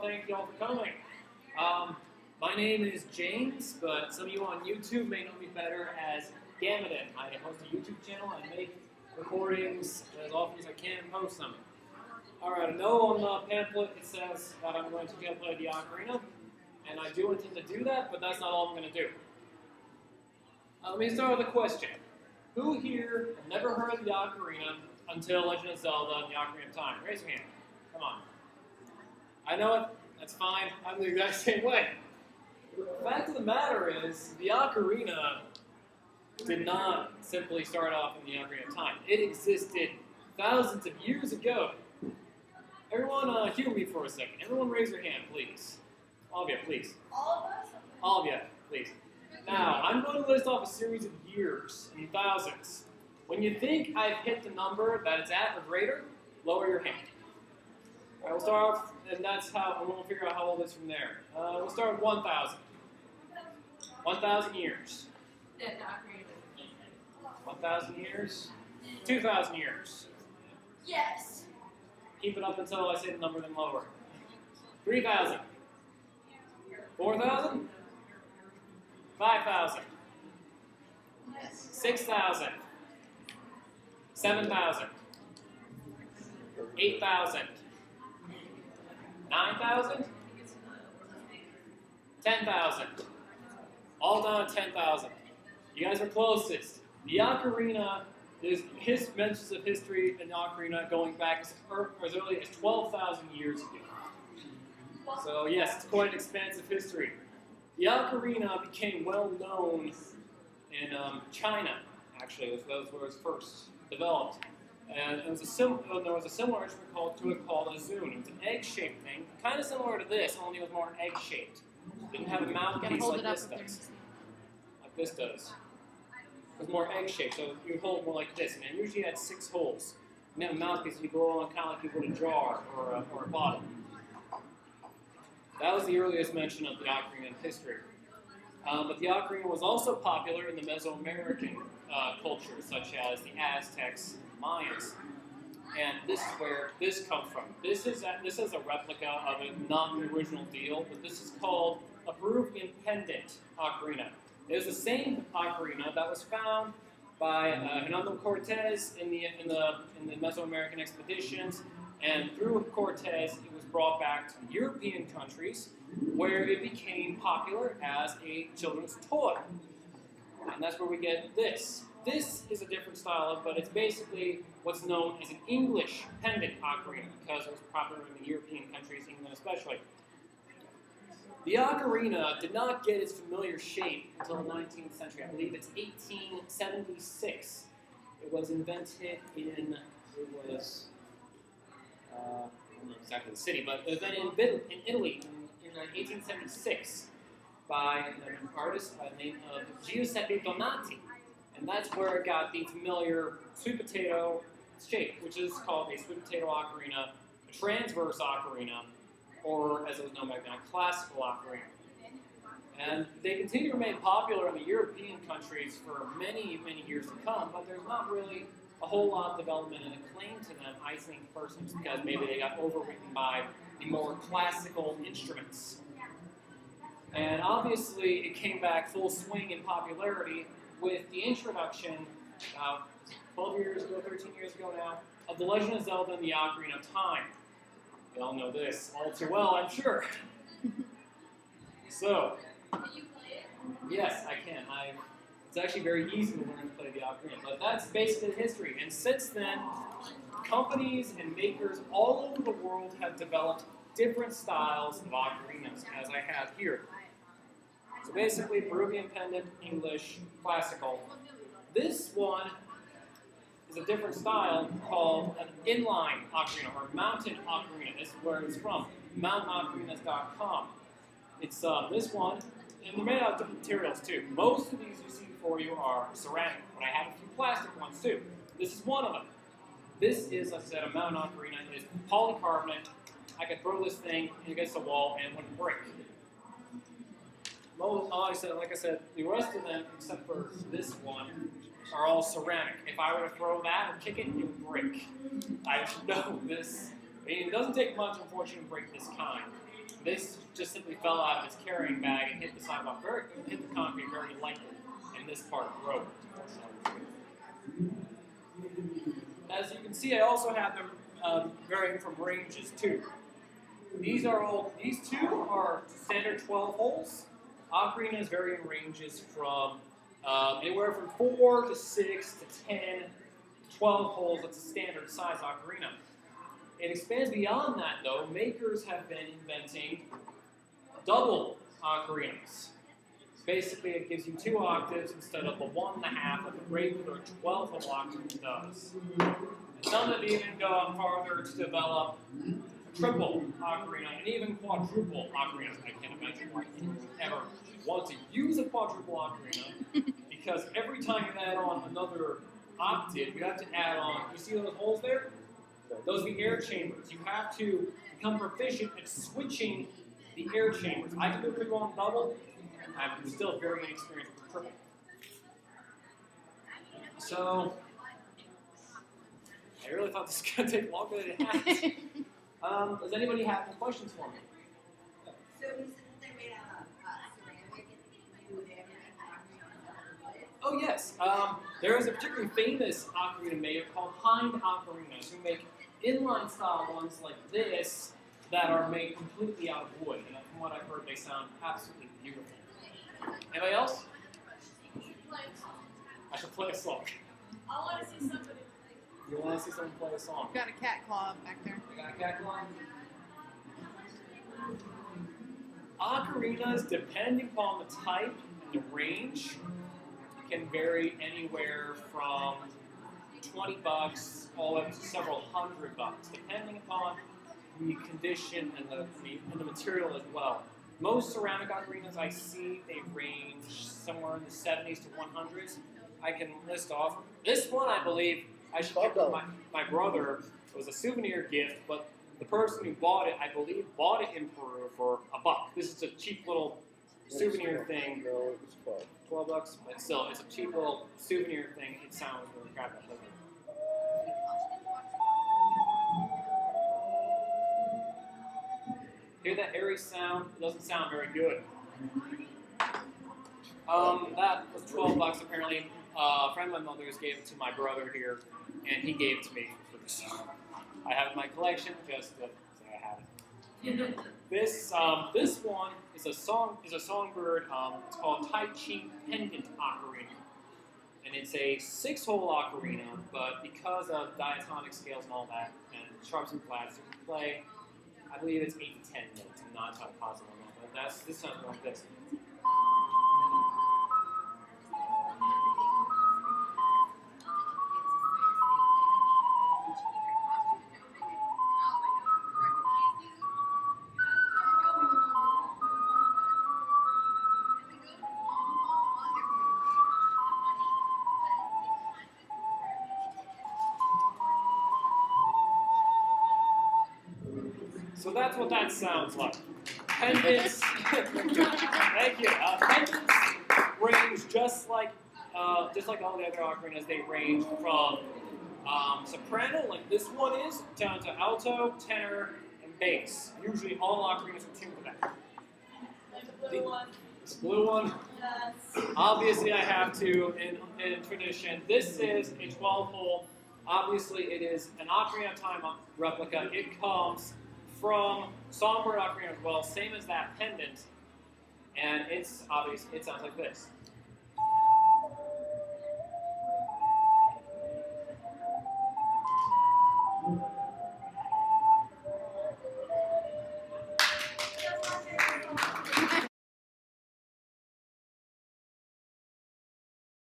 thank you all for coming. My name is James, but some of you on YouTube may know me better as Gamadin. I host a YouTube channel and make recordings as often as I can and post them. Alright, I know on the pamphlet it says that I'm going to play the ocarina, and I do intend to do that, but that's not all I'm going to do. Let me start with a question. Who here have never heard of the ocarina until Legend of Zelda and the Ocarina of Time? Raise your hand. Come on. I know it. That's fine. I'm the exact same way. The fact of the matter is, the ocarina did not simply start off in the Ocarina of Time. It existed thousands of years ago. Everyone, hear me for a second. Everyone raise your hand, please. All of you, please. All of us? All of you, please. Now, I'm going to list off a series of years in thousands. When you think I've hit the number that it's at or greater, lower your hand. All right, we'll start off, and that's how, and we'll figure out how old it is from there. We'll start with 1,000. 1,000 years. 1,000 years. 2,000 years. Yes. Keep it up until I say the number, then lower. 3,000. 4,000. 5,000. 6,000. 7,000. 8,000. 9,000. 10,000. All down at 10,000. You guys are closest. The ocarina is mentions of history in the ocarina going back as early as 12,000 years ago. So yes, it's quite an expansive history. The ocarina became well known in China. Actually, that was where it was first developed. And there was a similar instrument to it called a zun. It was an egg-shaped thing, kind of similar to this, only it was more egg-shaped. It didn't have a mouthpiece like this does. Like this does. It was more egg-shaped, so you would hold it more like this. And it usually had 6 holes. And then a mouthpiece, you go on kind of like you would a jar or a bottle. That was the earliest mention of the ocarina in history. But the ocarina was also popular in the Mesoamerican cultures, such as the Aztecs and Mayans. And this is where this comes from. This is a replica of it, not the original deal, but this is called a Peruvian pendant ocarina. It is the same ocarina that was found by Hernando Cortez in the Mesoamerican expeditions, and through Cortez, it was brought back to European countries, where it became popular as a children's toy. And that's where we get this. This is a different style, but it's basically what's known as an English pendant ocarina, because it was popular in the European countries, England especially. The ocarina did not get its familiar shape until the 19th century. I believe it's 1876. It was invented in, I don't know exactly the city, but it was invented in Italy in 1876 by an artist by the name of Giuseppe Donati. And that's where it got the familiar sweet potato shape, which is called a sweet potato ocarina, a transverse ocarina, or as it was known back then, a classical ocarina. And they continue to remain popular in the European countries for many, many years to come, but there's not really a whole lot of development and acclaim to them, I think, personally, because maybe they got overwritten by the more classical instruments. And obviously, it came back full swing in popularity with the introduction, 12 years ago, 13 years ago now, of The Legend of Zelda and the Ocarina of Time. You all know this all too well, I'm sure. So, Can you play it? yes, I can. It's actually very easy to learn to play the ocarina, but that's basically history. And since then, companies and makers all over the world have developed different styles of ocarinas, as I have here. So basically, Peruvian pendant, English, classical. This one is a different style called an inline ocarina, or mountain ocarina. This is where it's from, mountainocarinas.com. It's this one, and they're made out of different materials too. Most of these you see before you are ceramic, but I have a few plastic ones too. This is one of them. This is, like I said, a mountain ocarina. It is polycarbonate. I could throw this thing against the wall and it wouldn't break. Like I said, the rest of them, except for this one, are all ceramic. If I were to throw that and kick it, it would break. I know this. I mean, it doesn't take much, unfortunately, to break this kind. This just simply fell out of its carrying bag and hit the sidewalk hit the concrete very lightly, and this part broke. As you can see, I also have them varying from ranges too. These two are standard 12 holes. Ocarinas vary in ranges from anywhere from 4 to 6 to 10, 12 holes. That's a standard size ocarina. It expands beyond that, though. Makers have been inventing double ocarinas. Basically, it gives you 2 octaves instead of the 1.5 that the regular 12-hole octave does. And some have even gone farther to develop a triple ocarina and even quadruple ocarinas. I can't imagine why you would ever want to use a quadruple ocarina, because every time you add on another octave, you have to add on, you see those holes there? Those are the air chambers. You have to become proficient at switching the air chambers. I can do it pretty well on double. I'm still very inexperienced with triple. So, I really thought this was going to take longer than it has. Does anybody have any questions for me? So you said that they're made out of ceramic, and do they ever make ocarina? Oh yes, there is a particularly famous ocarina maker called Hind Ocarinas who make inline style ones like this that are made completely out of wood. And from what I've heard, they sound absolutely beautiful. Anybody else? I should play a song. I want to see somebody. You want to see someone play a song? Got a cat claw back there. I got a cat claw. Ocarinas, depending upon the type and the range, can vary anywhere from $20 all up to several $100, depending upon the condition and the material as well. Most ceramic ocarinas I see, they range somewhere in the 70s to 100s. I can list off. This one, I believe, I should give my brother. It was a souvenir gift, but the person who bought it, I believe, bought it in Peru for $1. This is a cheap little souvenir thing. No, it was 12. $12, but still, it's a cheap little souvenir thing. It sounds really crap. Hear that airy sound? It doesn't sound very good. That was $12 apparently. A friend of my mother's gave it to my brother here, and he gave it to me for this. I have it in my collection just to say I have it. This one is a songbird. It's called Tai Chi Pendant Ocarina, and it's a 6-hole ocarina. But because of diatonic scales and all that, and sharps and flats, you can play. I believe it's 8 to 10 notes. I'm not entirely positive on that, but this sounds like this. So that's what that sounds like. Pendants, thank you. Pendants range just like all the other ocarinas. They range from soprano, like this one is, down to alto, tenor, and bass. Usually all ocarinas are tuned for that. And the blue one. This blue one, Yes. obviously I have to, in tradition, this is a 12-hole. Obviously it is an Ocarina of Time replica. It comes from Songbird Ocarina as well, same as that pendant, and it's obvious. It sounds like this.